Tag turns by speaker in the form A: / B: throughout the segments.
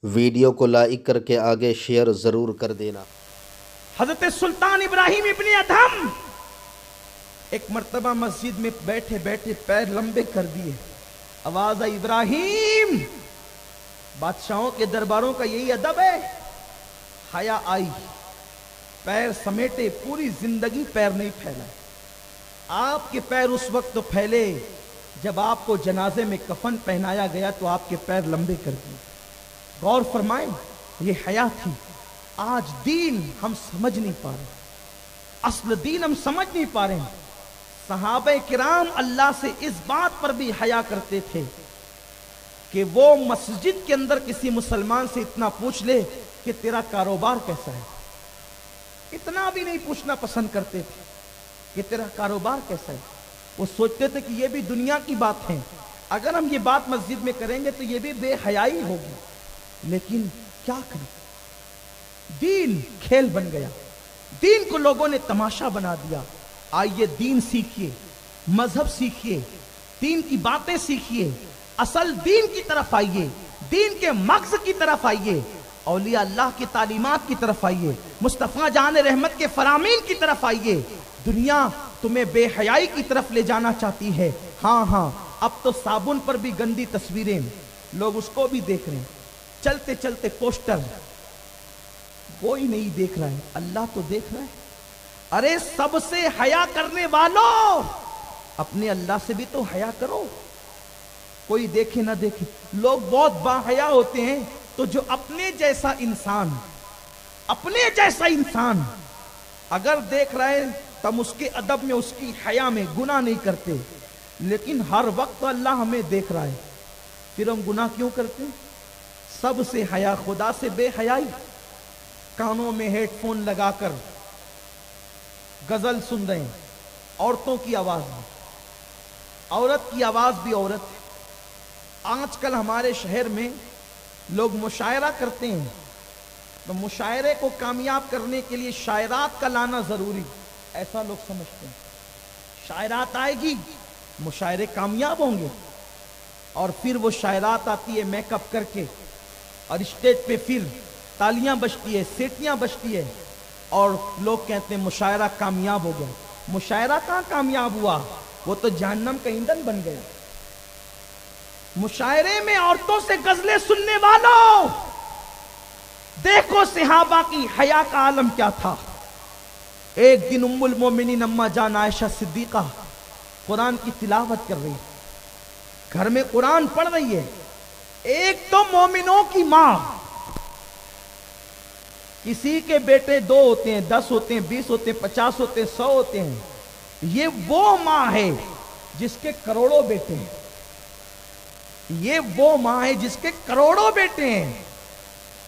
A: Video کو like کر کے آگے شیئر ضرور کر دینا۔
B: حضرت سلطان ابراہیم ابن ادھم ایک مرتبہ مسجد میں بیٹھے بیٹھے پیر لمبے کر دیے، آواز آئی ابراہیم۔ بادشاہوں کے درباروں کا یہی ادب ہے، حیا آئی، پیر سمیٹے، پوری زندگی پیر نہیں پھیلائے۔ آپ کے پیر اس وقت تو پھیلے جب آپ کو جنازے میں کفن پہنایا گیا تو آپ کے پیر لمبے کر دیے۔ غور فرمائیں، یہ حیا تھی۔ آج دین ہم سمجھ نہیں پا رہے، اصل دین ہم سمجھ نہیں پا رہے۔ صحابہ کرام اللہ سے اس بات پر بھی حیا کرتے تھے کہ وہ مسجد کے اندر کسی مسلمان سے اتنا پوچھ لے کہ تیرا کاروبار کیسا ہے، اتنا بھی نہیں پوچھنا پسند کرتے تھے کہ تیرا کاروبار کیسا ہے۔ وہ سوچتے تھے کہ یہ بھی دنیا کی بات ہے، اگر ہم یہ بات مسجد میں کریں گے تو یہ بھی بے حیائی ہوگی۔ لیکن کیا کریں، دین کھیل بن گیا، دین کو لوگوں نے تماشا بنا دیا۔ آئیے دین سیکھیے، مذہب سیکھیے، دین کی باتیں سیکھیے، اصل دین کی طرف آئیے، دین کے مغز کی طرف آئیے، اولیاء اللہ کی تعلیمات کی طرف آئیے، مصطفیٰ جان رحمت کے فرامین کی طرف آئیے۔ دنیا تمہیں بے حیائی کی طرف لے جانا چاہتی ہے۔ ہاں اب تو صابن پر بھی گندی تصویریں، لوگ اس کو بھی دیکھ رہے ہیں، چلتے چلتے پوسٹر، کوئی نہیں دیکھ رہا ہے، اللہ تو دیکھ رہا ہے۔ ارے سب سے حیا کرنے والوں، اپنے اللہ سے بھی تو حیا کرو، کوئی دیکھے نہ دیکھے۔ لوگ بہت باحیا ہوتے ہیں تو جو اپنے جیسا انسان اگر دیکھ رہا ہے تم اس کے ادب میں، اس کی حیا میں گناہ نہیں کرتے، لیکن ہر وقت اللہ ہمیں دیکھ رہا ہے، پھر ہم گناہ کیوں کرتے ہیں؟ سب سے حیا، خدا سے بے حیائی۔ کانوں میں ہیڈ فون لگا کر غزل سن رہے ہیں، عورتوں کی آواز میں، عورت کی آواز بھی عورت ہے۔ آج کل ہمارے شہر میں لوگ مشاعرہ کرتے ہیں، تو مشاعرے کو کامیاب کرنے کے لیے شاعرات کا لانا ضروری، ایسا لوگ سمجھتے ہیں۔ شاعرات آئے گی، مشاعرے کامیاب ہوں گے، اور پھر وہ شاعرات آتی ہے میک اپ کر کے، اور اسٹیج پہ پھر تالیاں بجتی ہے، سیٹیاں بجتی ہے، اور لوگ کہتے ہیں مشاعرہ کامیاب ہو گیا۔ مشاعرہ کہاں کامیاب ہوا، وہ تو جہنم کا ایندھن بن گیا۔ مشاعرے میں عورتوں سے غزلیں سننے والوں، دیکھو صحابہ کی حیا کا عالم کیا تھا۔ ایک دن ام المومنین اما جان عائشہ صدیقہ قرآن کی تلاوت کر رہی ہے، گھر میں قرآن پڑھ رہی ہے۔ ایک تو مومنوں کی ماں، کسی کے بیٹے 2 ہوتے ہیں، 10 ہوتے ہیں، 20 ہوتے ہیں، 50 ہوتے ہیں، 100 ہوتے ہیں، یہ وہ ماں ہے جس کے کروڑوں بیٹے ہیں، یہ وہ ماں ہے جس کے کروڑوں بیٹے ہیں۔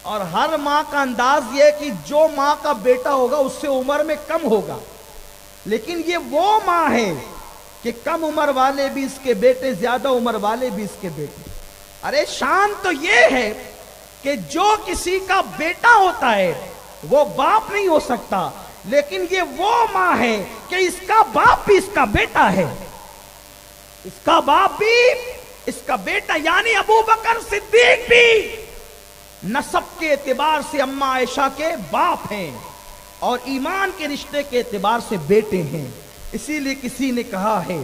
B: اور ہر ماں کا انداز یہ ہے کہ جو ماں کا بیٹا ہوگا اس سے عمر میں کم ہوگا، لیکن یہ وہ ماں ہے کہ کم عمر والے بھی اس کے بیٹے، زیادہ عمر والے بھی اس کے بیٹے۔ ارے شان تو یہ ہے کہ جو کسی کا بیٹا ہوتا ہے وہ باپ نہیں ہو سکتا، لیکن یہ وہ ماں ہے کہ اس کا باپ بھی اس کا بیٹا ہے، اس کا باپ بھی اس کا بیٹا، یعنی ابو بکر صدیق بھی نسب کے اعتبار سے اما عائشہ کے باپ ہیں، اور ایمان کے رشتے کے اعتبار سے بیٹے ہیں۔ اسی لیے کسی نے کہا ہے،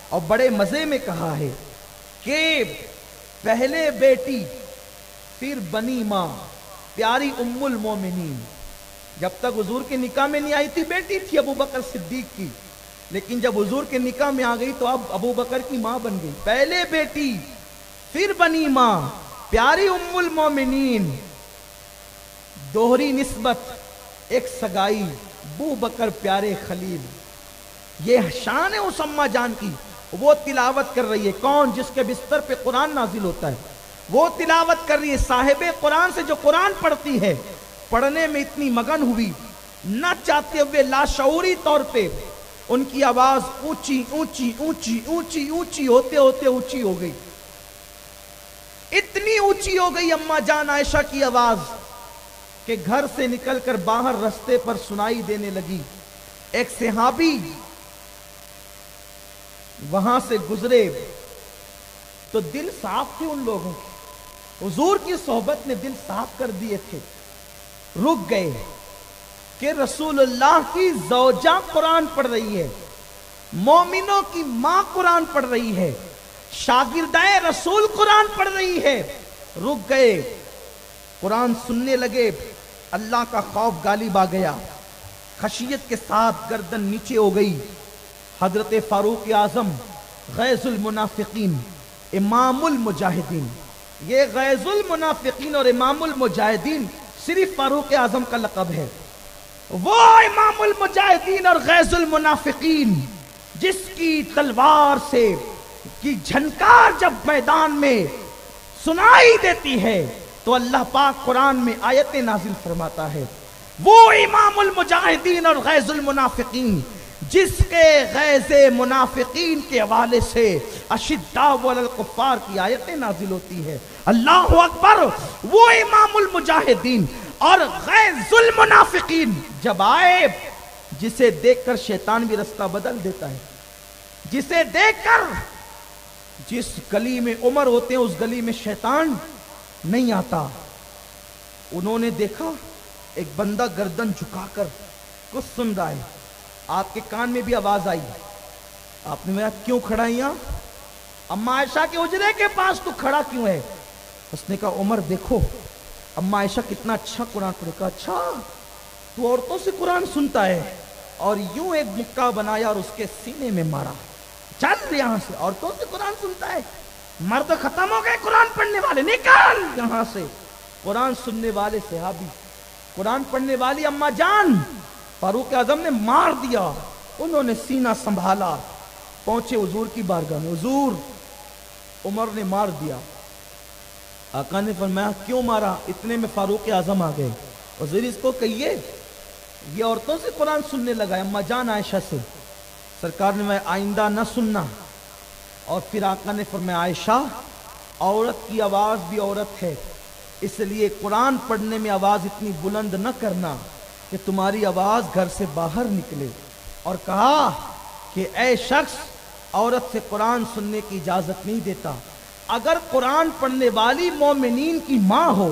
B: اور بڑے مزے میں کہا ہے، کہ پہلے بیٹی پھر بنی ماں، پیاری ام المومنین۔ جب تک حضور کے نکاح میں نہیں آئی تھی بیٹی تھی ابو بکر صدیق کی، لیکن جب حضور کے نکاح میں آ گئی تو اب ابو بکر کی ماں بن گئی۔ پہلے بیٹی پھر بنی ماں، پیاری ام المومنین، دوہری نسبت، ایک سگائی، ابو بکر پیارے خلیل۔ یہ شان ہے اس اماں جان کی۔ وہ تلاوت کر رہی ہے، کون؟ جس کے بستر پہ قرآن نازل ہوتا ہے، وہ تلاوت کر رہی ہے۔ صاحب قرآن سے جو قرآن پڑھتی ہے، پڑھنے میں اتنی مگن ہوئی، نہ چاہتے ہوئے لاشعوری طور پہ ان کی آواز اونچی اونچی اونچی اونچی اونچی ہوتے ہوتے اونچی ہو گئی، اتنی اونچی ہو گئی اما جان عائشہ کی آواز کہ گھر سے نکل کر باہر رستے پر سنائی دینے لگی۔ ایک صحابی وہاں سے گزرے تو دل صاف تھے ان لوگوں کی، हुजूर की सोहबत ने दिल साफ कर दिए थे। रुक गए कि रसूलुल्लाह की ज़ौजा कुरान पढ़ रही है, मोमिनों की माँ कुरान पढ़ रही है, शागिर्दाए रसूल कुरान पढ़ रही है। रुक गए, कुरान सुनने लगे। अल्लाह का खौफ गालिब आ गया, खशियत के साथ गर्दन नीचे हो गई। हजरत फारूक आजम गैजुल मुनाफिकीन इमामुल मुजाहिदीन, ये गैजुल मुनाफिकीन और इमामुल मुजाहिदीन सिर्फ फारूक आजम का लक़ब है। वो इमामुल मुजाहिदीन और गैजुल मुनाफिकीन जिसकी तलवार से की झनकार जब मैदान में सुनाई देती है तो अल्लाह पाक कुरान में आयतें नाजिल फरमाता है। वो इमामुल मुजाहिदीन और गैजुल मुनाफिकीन जिसके गैज़े मुनाफिकीन के हवाले से अशिद्दाउ अलल कुफ्फार की आयतें नाजिल होती है। अल्लाहु अकबर। वो इमामुल मुजाहिदीन और गैजुल मुनाफिकीन जब आए, जिसे देखकर शैतान भी रास्ता बदल देता है, जिसे देखकर जिस गली में उमर होते हैं उस गली में शैतान नहीं आता। उन्होंने देखा एक बंदा गर्दन झुकाकर कुछ सुन रहा है, आपके कान में भी आवाज आई। आपने मेरा क्यों खड़ा है यहां? अम्मा आयशा के उजरे के पास तू खड़ा क्यों है? उसने कहा उमर देखो अम्मा आयशा कितना अच्छा कुरान पढ़ेगा। अच्छा तू औरतों से कुरान सुनता है? और यूं एक मुक्का बनाया और उसके सीने में मारा। चल यहां से, औरतों से कुरान सुनता है? मर्द खत्म हो गए कुरान पढ़ने वाले, निकाल यहां से। कुरान सुनने वाले सहाबी, कुरान पढ़ने वाली अम्मा जान फारूक आजम ने मार दिया। उन्होंने सीना संभाला, पहुंचे हुजूर की बारगाह में। हुजूर उमर ने मार दिया। आका ने फरमाया क्यों मारा? इतने में फारूक आजम आ गए। हुजूर इसको कहिए ये औरतों से कुरान सुनने लगा है। अम्मा जान आयशा से सरकार ने मैं आइंदा न सुनना। और फिर आका ने फरमाया आयशा औरत की आवाज भी औरत है, इसलिए कुरान पढ़ने में आवाज इतनी बुलंद न करना कि तुम्हारी आवाज घर से बाहर निकले। और कहा कि ऐ शख्स औरत से कुरान सुनने की इजाजत नहीं देता। अगर कुरान पढ़ने वाली मोमिनीन की माँ हो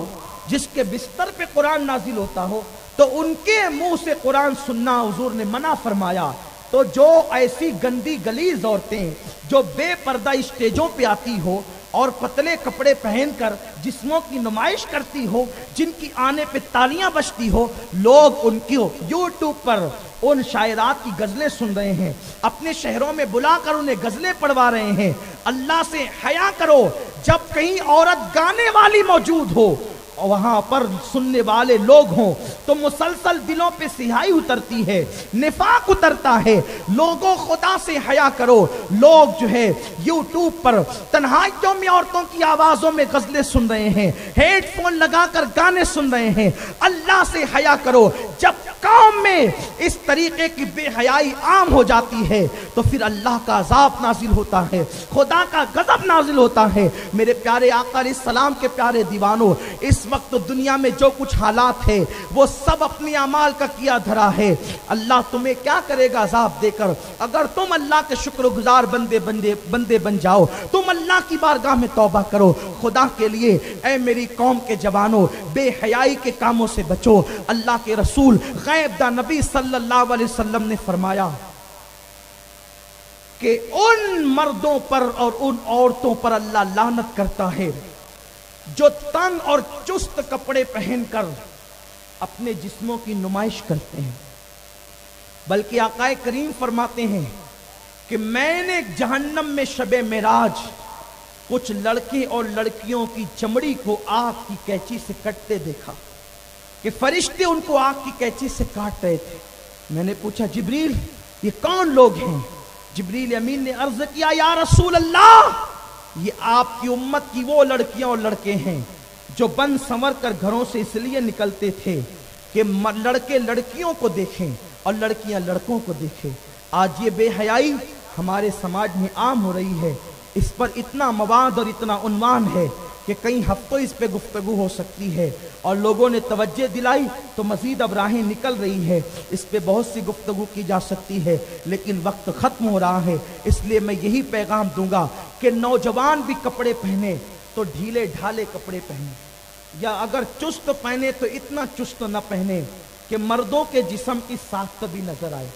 B: जिसके बिस्तर पे कुरान नाजिल होता हो तो उनके मुंह से कुरान सुनना हुजूर ने मना फरमाया। तो जो ऐसी गंदी गलीज औरतें जो बेपर्दा स्टेजों पे आती हो और पतले कपड़े पहनकर जिस्मों की नुमाइश करती हो, जिनकी आने पे तालियां बजती हो, लोग उनकी यूट्यूब पर उन शायरात की गजलें सुन रहे हैं, अपने शहरों में बुलाकर उन्हें गजलें पढ़वा रहे हैं। अल्लाह से हया करो। जब कहीं औरत गाने वाली मौजूद हो और वहां पर सुनने वाले लोग हों तो मुसलसल दिलों पे सिहाई उतरती है, निफाक उतरता है। लोगों खुदा से हया करो। लोग जो है यूट्यूब पर तन्हाइयों में औरतों की आवाजों में गजलें सुन रहे हैं, हेडफोन लगाकर गाने सुन रहे हैं। अल्लाह से हया करो। जब कौम में इस तरीके की बेहयाई आम हो जाती है तो फिर अल्लाह का अजाब नाजिल होता है, खुदा का गजब नाजिल होता है। मेरे प्यारे आका अलैहिस्सलाम के प्यारे दीवानों, इस वक्त दुनिया में जो कुछ हालात है वो सब अपनी अमाल का किया धरा है। अल्लाह तुम्हें क्या करेगा अजाब देकर? अगर तुम अल्लाह के शुक्रगुजार बंदे बन जाओ, तुम अल्लाह की बारगाह में तौबा करो। खुदा के लिए ऐ मेरी कौम के जवानों, बेहयाई के कामों से बचो। अल्लाह के रसूल गैब दा नबी सल्लल्लाहु अलैहि वसल्लम ने फरमाया कि उन मर्दों पर और उन औरतों पर अल्लाह लानत करता है जो तंग और चुस्त कपड़े पहनकर अपने जिस्मों की नुमाइश करते हैं। बल्कि आकाए करीम फरमाते हैं कि मैंने जहन्नम में शबे मेराज कुछ लड़के और लड़कियों की चमड़ी को आग की कैंची से कटते देखा कि फरिश्ते उनको आग की कैंची से काट रहे थे। मैंने पूछा जिब्रील ये कौन लोग हैं? जिब्रील अमीन ने अर्ज किया या रसूल अल्लाह, ये आपकी उम्मत की वो लड़कियां और लड़के हैं जो बन संवर कर घरों से इसलिए निकलते थे कि लड़के लड़कियों को देखें और लड़कियां लड़कों को देखें। आज ये बेहयाई हमारे समाज में आम हो रही है। इस पर इतना मवाद और इतना उन्वान है कि कई हफ्तों इस पे गुफ्तगू हो सकती है और लोगों ने तवज्जो दिलाई तो मजीद अब राहें निकल रही है। इस पे बहुत सी गुफ्तगू की जा सकती है लेकिन वक्त ख़त्म हो रहा है। इसलिए मैं यही पैगाम दूंगा कि नौजवान भी कपड़े पहने, تو ढीले ढाले कपड़े पहने, या अगर चुस्त पहने तो इतना चुस्त न पहने कि मर्दों के जिस्म की साख्त भी नजर आए,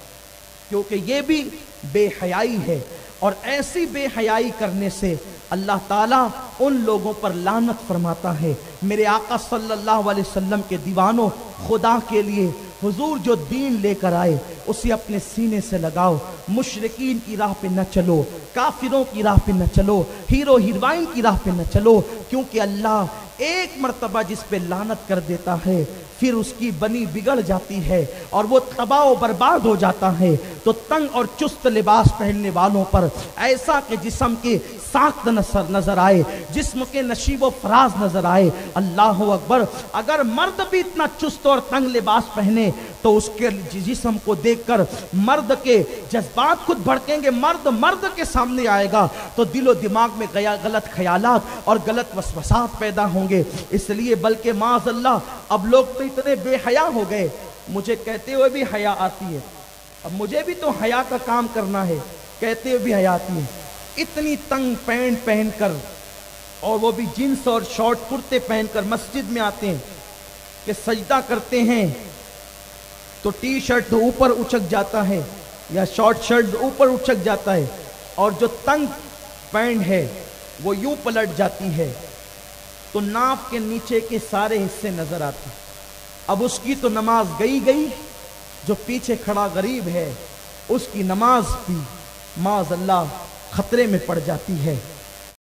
B: क्योंकि ये भी बेहयाई है। और ऐसी बेहयाई करने से अल्लाह ताला उन लोगों पर लानत फरमाता है। मेरे आका सल्लल्लाहु अलैहि वसल्लम के दीवानों, खुदा के लिए हुजूर जो दीन लेकर आए उसे अपने सीने से लगाओ। मुशरिकीन की राह पे न चलो, काफिरों की राह पे न चलो, हीरो हीरोइन की राह पे न चलो, क्योंकि अल्लाह एक मर्तबा जिस पे लानत कर देता है फिर उसकी बनी बिगड़ जाती है और वो तबाह व बर्बाद हो जाता है। तो तंग और चुस्त लिबास पहनने वालों पर ऐसा कि जिस्म के साख्त नजर आए, जिस्म के नशीब व फराज नजर आए। अल्लाह अकबर। अगर मर्द भी इतना चुस्त और तंग लिबास पहने तो उसके जिस्म को देखकर मर्द के जज्बात खुद भड़केंगे। मर्द के सामने आएगा तो दिलो दिमाग में गलत ख्यालात और गलत वसवसात पैदा होंगे। इसलिए बल्कि माज़अल्लाह अब लोग तो इतने बेहया हो गए, मुझे कहते हुए भी हया आती है, अब मुझे भी तो हया का काम करना है, कहते हुए भी हया आती है। इतनी तंग पैंट पहनकर और वो भी जींस और शॉर्ट कुर्ते पहनकर मस्जिद में आते हैं कि सजदा करते हैं तो टी शर्ट ऊपर उछक जाता है या शॉर्ट शर्ट ऊपर उछक जाता है और जो तंग पैंट है वो यूं पलट जाती है तो नाफ के नीचे के सारे हिस्से नजर आते हैं। अब उसकी तो नमाज गई, जो पीछे खड़ा गरीब है उसकी नमाज भी माज़अल्लाह खतरे में पड़ जाती है।